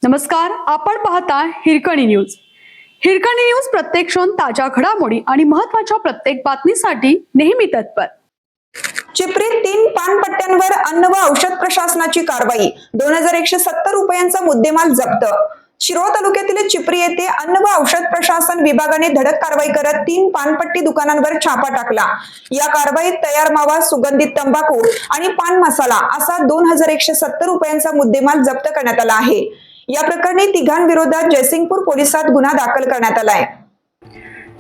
नमस्कार, आपण पाहता हिरकणी न्यूज. हिरकणी न्यूज प्रत्येक क्षण ताज्या घडामोडी आणि महत्त्वाच्या प्रत्येक बातमीसाठी नेहमी तत्पर. चिपरीत 3 पानपट्ट्यांवर अन्न व औषध प्रशासनाची कारवाई. 2170 रुपयांचा मुद्देमाल जप्त. शिरोळ तालुक्यातील चिपरी येथे अन्न व औषध प्रशासन विभागाने धडक कारवाई करत 3 पानपट्टी दुकानांवर छापा टाकला. या कारवाईत तयार मावा, सुगंधित तंबाखू आणि पान मसाला असा 2170 रुपयांचा मुद्देमाल जप्त करण्यात आला आहे. या प्रकरणी तिघांविरोधात जयसिंगपूर पोलिसात गुन्हा दाखल करण्यात आलाय.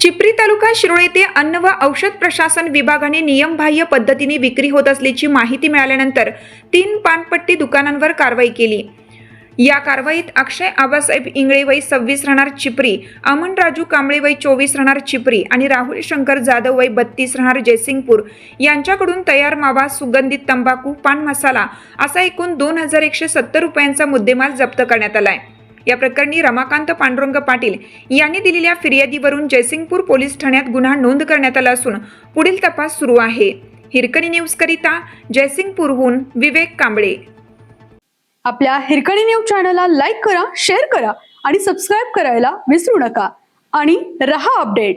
चिपरी तालुका शिरोळ येथे अन्न व औषध प्रशासन विभागाने नियमबाह्य पद्धतीने विक्री होत असल्याची माहिती मिळाल्यानंतर 3 पानपट्टी दुकानांवर कारवाई केली. या कारवाईत अक्षय आबासाहेब इंगळे वय 26 राहणार चिपरी, अमन राजू कांबळे वय 24 राहणार चिपरी आणि राहुल शंकर जाधव वय 32 राहणार जयसिंगपूर यांच्याकडून तयार मावा, सुगंधित तंबाखू, पान मसाला असा एकूण 2170 रुपयांचा मुद्देमाल जप्त करण्यात आलाय. या प्रकरणी रमाकांत पांडुरंग पाटील यांनी दिलेल्या फिर्यादीवरून जयसिंगपूर पोलीस ठाण्यात गुन्हा नोंद करण्यात आला असून पुढील तपास सुरू आहे. हिरकणी न्यूज करिता जयसिंगपूरहून विवेक कांबळे. आपल्या हिरकणी न्यूज चॅनलला लाईक करा, शेअर करा आणि सबस्क्राईब करायला विसरू नका आणि रहा अपडेट.